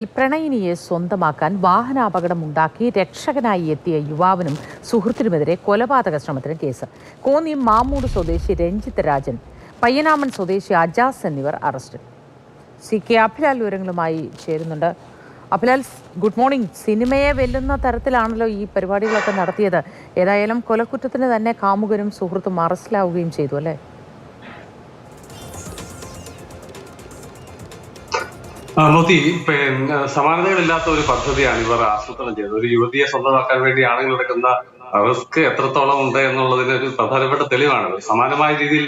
പ്രണയിനിയെ സ്വന്തമാക്കാൻ വാഹനാപകടമുണ്ടാക്കി രക്ഷകനായി എത്തിയ യുവാവിനും സുഹൃത്തിനുമെതിരെ കൊലപാതക ശ്രമത്തിന് കേസ്. കോന്നി മാമ്മൂട് സ്വദേശി രഞ്ജിത്ത് രാജൻ, പയ്യനാമൺ സ്വദേശി അജാസ് എന്നിവർ അറസ്റ്റിൽ. CK അഭിലാൽ വിവരങ്ങളുമായി ചേരുന്നുണ്ട്. Abhilal, good morning. സിനിമയെ വെല്ലുന്ന തരത്തിലാണല്ലോ ഈ പരിപാടികളൊക്കെ നടത്തിയത്. ഏതായാലും കൊലക്കുറ്റത്തിന് തന്നെ കാമുകനും സുഹൃത്തും അറസ്റ്റിലാവുകയും ചെയ്തു, അല്ലേ? മോദി സമാനതകളില്ലാത്ത ഒരു പദ്ധതിയാണ് ഇവർ ആസൂത്രണം ചെയ്തത്. ഒരു യുവതിയെ സ്വന്തമാക്കാൻ വേണ്ടി ആളുകൾ എടുക്കുന്ന റിസ്ക് എത്രത്തോളം ഉണ്ട് എന്നുള്ളതിന് ഒരു പ്രധാനപ്പെട്ട തെളിവാണ്. സമാനമായ രീതിയിൽ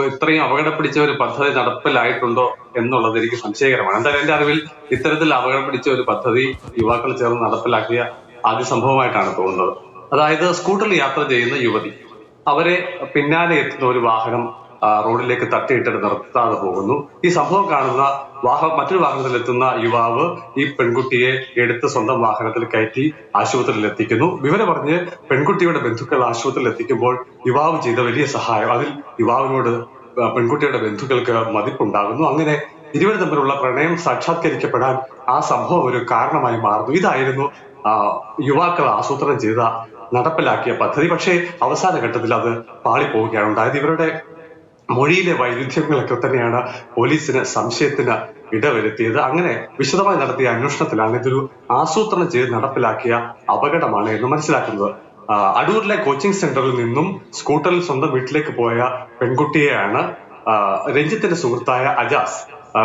ഇത്രയും അപകടം പിടിച്ച ഒരു പദ്ധതി നടപ്പിലായിട്ടുണ്ടോ എന്നുള്ളത് എനിക്ക് സംശയകരമാണ്. എന്തായാലും എന്റെ അറിവിൽ ഇത്തരത്തിൽ അപകടം പിടിച്ച ഒരു പദ്ധതി യുവാക്കൾ ചേർന്ന് നടപ്പിലാക്കിയ ആദ്യ സംഭവമായിട്ടാണ് തോന്നുന്നത്. അതായത് സ്കൂട്ടറിൽ യാത്ര ചെയ്യുന്ന യുവതി, അവരെ പിന്നാലെ എത്തുന്ന ഒരു വാഹനം റോഡിലേക്ക് തട്ടിയിട്ടിട്ട് നിർത്താതെ പോകുന്നു. ഈ സംഭവം കാണുന്ന മറ്റൊരു വാഹനത്തിലെത്തുന്ന യുവാവ് ഈ പെൺകുട്ടിയെ എടുത്ത് സ്വന്തം വാഹനത്തിൽ കയറ്റി ആശുപത്രിയിൽ എത്തിക്കുന്നു. വിവരം പറഞ്ഞ് പെൺകുട്ടിയുടെ ബന്ധുക്കൾ ആശുപത്രിയിൽ എത്തിക്കുമ്പോൾ യുവാവ് ചെയ്ത വലിയ സഹായം, അതിൽ യുവാവിനോട് പെൺകുട്ടിയുടെ ബന്ധുക്കൾക്ക് മതിപ്പുണ്ടാകുന്നു. അങ്ങനെ ഇരുവരും തമ്മിലുള്ള പ്രണയം സാക്ഷാത്കരിക്കപ്പെടാൻ ആ സംഭവം ഒരു കാരണമായി മാറുന്നു. ഇതായിരുന്നു യുവാക്കൾ ആസൂത്രണം ചെയ്ത നടപ്പിലാക്കിയ പദ്ധതി. പക്ഷേ അവസാന ഘട്ടത്തിൽ അത് പാളിപ്പോവുകയാണ് ഉണ്ടായത്. ഇവരുടെ മൊഴിയിലെ വൈരുദ്ധ്യങ്ങളൊക്കെ തന്നെയാണ് പോലീസിന് സംശയത്തിന് ഇടവരുത്തിയത്. അങ്ങനെ വിശദമായി നടത്തിയ അന്വേഷണത്തിലാണ് ഇതൊരു ആസൂത്രണം ചെയ്ത് നടപ്പിലാക്കിയ അപകടമാണ് എന്ന് മനസ്സിലാക്കുന്നത്. അടൂരിലെ കോച്ചിങ് സെന്ററിൽ നിന്നും സ്കൂട്ടറിൽ സ്വന്തം വീട്ടിലേക്ക് പോയ പെൺകുട്ടിയെയാണ് രഞ്ജിത്തിന്റെ സുഹൃത്തായ അജാസ്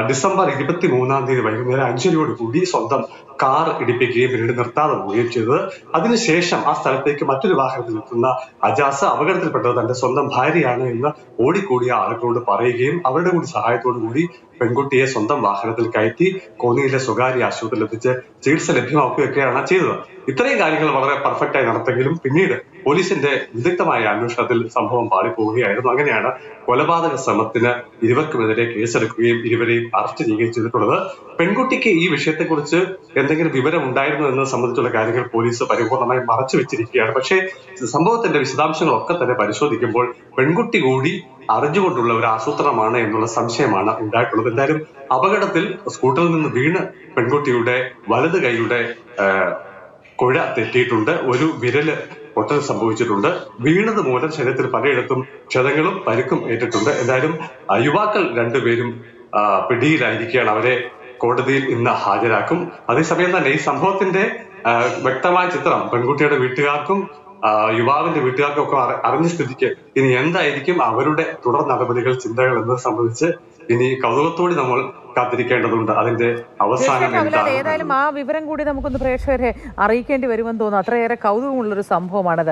ഡിസംബർ 23-ാം തീയതി വൈകുന്നേരം 5:00 കൂടി സ്വന്തം കാർ ഇടിപ്പിക്കുകയും പിന്നീട് നിർത്താതെ പോവുകയും ചെയ്തത്. അതിനുശേഷം ആ സ്ഥലത്തേക്ക് മറ്റൊരു വാഹനത്തിൽ എത്തുന്ന അജാസ് അപകടത്തിൽപ്പെട്ടത് തന്റെ സ്വന്തം ഭാര്യയാണ് എന്ന് ഓടിക്കൂടിയ ആളുകളോട് പറയുകയും അവരുടെ കൂടി സഹായത്തോടു കൂടി പെൺകുട്ടിയെ സ്വന്തം വാഹനത്തിൽ കയറ്റി കോന്നിയിലെ സ്വകാര്യ ആശുപത്രിയിൽ എത്തിച്ച് ചികിത്സ ലഭ്യമാക്കുകയൊക്കെയാണ് ചെയ്തത്. ഇത്രയും കാര്യങ്ങൾ വളരെ പെർഫെക്റ്റായി നടത്തെങ്കിലും പിന്നീട് പോലീസിന്റെ വിദഗ്ധമായ അന്വേഷണത്തിൽ സംഭവം പാളിപ്പോവുകയായിരുന്നു. അങ്ങനെയാണ് കൊലപാതക ശ്രമത്തിന് ഇരുവർക്കുമെതിരെ കേസെടുക്കുകയും ഇരുവരെയും അറസ്റ്റ് ചെയ്യുകയും ചെയ്തിട്ടുള്ളത്. പെൺകുട്ടിക്ക് ഈ വിഷയത്തെക്കുറിച്ച് എന്തെങ്കിലും വിവരം ഉണ്ടായിരുന്നു എന്നത് സംബന്ധിച്ചുള്ള കാര്യങ്ങൾ പോലീസ് പരിപൂർണമായി മറച്ചു വെച്ചിരിക്കുകയാണ്. പക്ഷേ സംഭവത്തിന്റെ വിശദാംശങ്ങളൊക്കെ തന്നെ പരിശോധിക്കുമ്പോൾ പെൺകുട്ടി കൂടി അറിഞ്ഞുകൊണ്ടുള്ള ഒരു ആസൂത്രണമാണ് എന്നുള്ള സംശയമാണ് ഉണ്ടായിട്ടുള്ളത്. എന്തായാലും അപകടത്തിൽ സ്കൂട്ടറിൽ നിന്ന് വീണ് പെൺകുട്ടിയുടെ വലത് കൈയുടെ കുഴ തെറ്റിയിട്ടുണ്ട്. ഒരു വിരല് പൊട്ടൽ സംഭവിച്ചിട്ടുണ്ട്. വീണത് മൂലം ശരീരത്തിൽ പലയിടത്തും ക്ഷതങ്ങളും പരിക്കും ഏറ്റിട്ടുണ്ട്. എന്തായാലും യുവാക്കൾ രണ്ടുപേരും പിടിയിലായിരിക്കുകയാണ്. അവരെ കോടതിയിൽ ഇന്ന് ഹാജരാക്കും. അതേസമയം തന്നെ ഈ സംഭവത്തിന്റെ വ്യക്തമായ ചിത്രം പെൺകുട്ടിയുടെ വീട്ടുകാർക്കും യുവാവിന്റെ വീട്ടുകാർക്കും ഒക്കെ അറിഞ്ഞ സ്ഥിതിക്ക് ഇനി എന്തായിരിക്കും അവരുടെ തുടർ നടപടികൾ, ചിന്തകൾ എന്നത് സംബന്ധിച്ച് ഇനി കൗതുകത്തോടെ നമ്മൾ കാത്തിരിക്കേണ്ടതുണ്ട്. അതിന്റെ അവസാനം ഏതായാലും ആ വിവരം കൂടി നമുക്കൊന്ന് പ്രേക്ഷകരെ അറിയിക്കേണ്ടി വരുമെന്ന് തോന്നുന്നു. അത്രയേറെ കൗതുകമുള്ളൊരു സംഭവമാണത്.